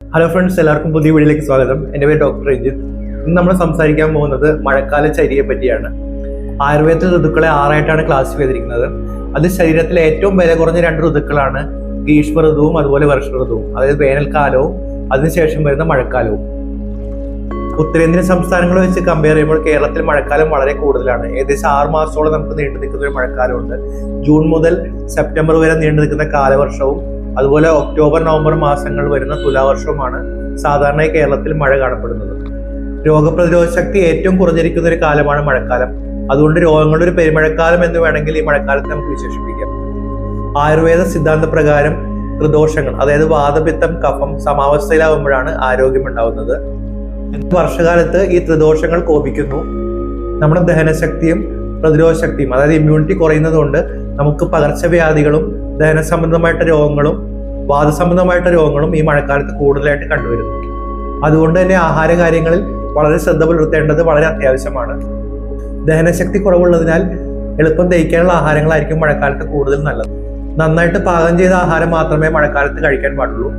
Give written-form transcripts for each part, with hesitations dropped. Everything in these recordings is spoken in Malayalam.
ഹലോ ഫ്രണ്ട്സ്, എല്ലാവർക്കും പുതിയ വീഡിയോയിലേക്ക് സ്വാഗതം. എൻ്റെ പേര് ഡോക്ടർ രഞ്ജിത്ത്. ഇന്ന് നമ്മൾ സംസാരിക്കാൻ പോകുന്നത് മഴക്കാല ചര്യയെ പറ്റിയാണ്. ആയുർവേദ ഋതുക്കളെ 6ആയിട്ടാണ് ക്ലാസിഫൈ ചെയ്തിരിക്കുന്നത്. അത് ശരീരത്തിലെ ഏറ്റവും വില കുറഞ്ഞ 2 ഋതുക്കളാണ് ഗ്രീഷ്മ ഋതുവും അതുപോലെ വർഷ ഋതുവും. അതായത് വേനൽക്കാലവും അതിനുശേഷം വരുന്ന മഴക്കാലവും. ഉത്തരേന്ത്യൻ സംസ്ഥാനങ്ങളെ വെച്ച് കമ്പയർ ചെയ്യുമ്പോൾ കേരളത്തിൽ മഴക്കാലം വളരെ കൂടുതലാണ്. ഏകദേശം 6 മാസത്തോളം നമുക്ക് നീണ്ടു നിൽക്കുന്ന ഒരു മഴക്കാലമുണ്ട്. ജൂൺ മുതൽ സെപ്റ്റംബർ വരെ നീണ്ടു നിൽക്കുന്ന കാലവർഷവും അതുപോലെ ഒക്ടോബർ നവംബർ മാസങ്ങളിൽ വരുന്ന തുലാവർഷവുമാണ് സാധാരണയായി കേരളത്തിൽ മഴ കാണപ്പെടുന്നത്. രോഗപ്രതിരോധ ശക്തി ഏറ്റവും കുറഞ്ഞിരിക്കുന്ന ഒരു കാലമാണ് മഴക്കാലം. അതുകൊണ്ട് രോഗങ്ങളുടെ ഒരു പെരുമഴക്കാലം എന്ന് വേണമെങ്കിൽ ഈ മഴക്കാലത്ത് നമുക്ക് വിശേഷിപ്പിക്കാം. ആയുർവേദ സിദ്ധാന്ത പ്രകാരം ത്രിദോഷങ്ങൾ, അതായത് വാതപിത്തം കഫം സമാവസ്ഥയിലാവുമ്പോഴാണ് ആരോഗ്യം ഉണ്ടാവുന്നത്. വർഷകാലത്ത് ഈ ത്രിദോഷങ്ങൾ കോപിക്കുന്നു. നമ്മുടെ ദഹനശക്തിയും പ്രതിരോധ ശക്തിയും, അതായത് ഇമ്മ്യൂണിറ്റി കുറയുന്നത് കൊണ്ട് നമുക്ക് പകർച്ചവ്യാധികളും ദഹന സംബന്ധമായിട്ട് രോഗങ്ങളും വാദസംബന്ധമായിട്ട് രോഗങ്ങളും ഈ മഴക്കാലത്ത് കൂടുതലായിട്ട് കണ്ടുവരുന്നു. അതുകൊണ്ട് തന്നെ ആഹാര കാര്യങ്ങളിൽ വളരെ ശ്രദ്ധ പുലർത്തേണ്ടത് വളരെ അത്യാവശ്യമാണ്. ദഹനശക്തി കുറവുള്ളതിനാൽ എളുപ്പം ദഹിക്കാനുള്ള ആഹാരങ്ങളായിരിക്കും മഴക്കാലത്ത് കൂടുതൽ നല്ലത്. നന്നായിട്ട് പാകം ചെയ്ത ആഹാരം മാത്രമേ മഴക്കാലത്ത് കഴിക്കാൻ പാടുള്ളൂ.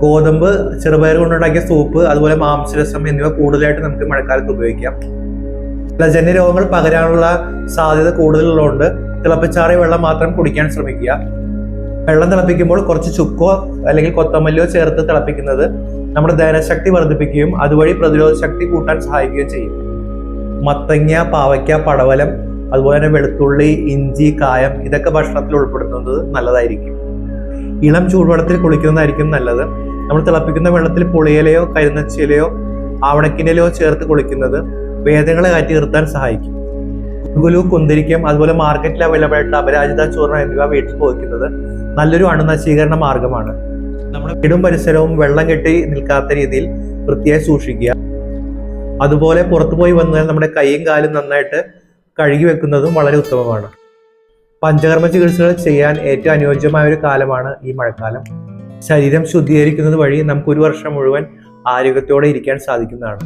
ഗോതമ്പ്, ചെറുപയർ കൊണ്ടുണ്ടാക്കിയ സൂപ്പ്, അതുപോലെ മാംസരസം എന്നിവ കൂടുതലായിട്ട് നമുക്ക് മഴക്കാലത്ത് ഉപയോഗിക്കാം. ജലജന്യ രോഗങ്ങൾ പകരാനുള്ള സാധ്യത കൂടുതലുള്ളതുകൊണ്ട് തിളപ്പിച്ചാറിയ വെള്ളം മാത്രം കുടിക്കാൻ ശ്രമിക്കുക. വെള്ളം തിളപ്പിക്കുമ്പോൾ കുറച്ച് ചുക്കോ അല്ലെങ്കിൽ കൊത്തമല്ലിയോ ചേർത്ത് തിളപ്പിക്കുന്നത് നമ്മുടെ ദഹനശക്തി വർദ്ധിപ്പിക്കുകയും അതുവഴി പ്രതിരോധ ശക്തി കൂട്ടാൻ സഹായിക്കുകയും ചെയ്യും. മത്തങ്ങ, പാവയ്ക്ക, പടവലം, അതുപോലെ തന്നെ വെളുത്തുള്ളി, ഇഞ്ചി, കായം ഇതൊക്കെ ഭക്ഷണത്തിൽ ഉൾപ്പെടുത്തുന്നത് നല്ലതായിരിക്കും. ഇളം ചൂടുവെള്ളത്തിൽ കുളിക്കുന്നതായിരിക്കും നല്ലത്. നമ്മൾ തിളപ്പിക്കുന്ന വെള്ളത്തിൽ പുളിയിലയോ കരിനച്ചിലയോ ആവണക്കിനിലയോ ചേർത്ത് കുളിക്കുന്നത് വേദനകളെ കാറ്റി നിർത്താൻ സഹായിക്കും. ഗുലു, കുന്തിരിക്കം, അതുപോലെ മാർക്കറ്റിൽ അവൈലബിൾ ആയിട്ടുള്ള അപരാജിത ചൂർണം എന്നിവ വീട്ടിൽ പോയിക്കുന്നത് നല്ലൊരു അണുനശീകരണ മാർഗമാണ്. നമ്മുടെ വീടും പരിസരവും വെള്ളം കെട്ടി നിൽക്കാത്ത രീതിയിൽ വൃത്തിയായി സൂക്ഷിക്കുക. അതുപോലെ പുറത്തു പോയി വന്നാൽ നമ്മുടെ കൈയും കാലും നന്നായിട്ട് കഴുകി വെക്കുന്നതും വളരെ ഉത്തമമാണ്. പഞ്ചകർമ്മ ചികിത്സകൾ ചെയ്യാൻ ഏറ്റവും അനുയോജ്യമായ ഒരു കാലമാണ് ഈ മഴക്കാലം. ശരീരം ശുദ്ധീകരിക്കുന്നത് വഴി നമുക്ക് ഒരു വർഷം മുഴുവൻ ആരോഗ്യത്തോടെ ഇരിക്കാൻ സാധിക്കുന്നതാണ്.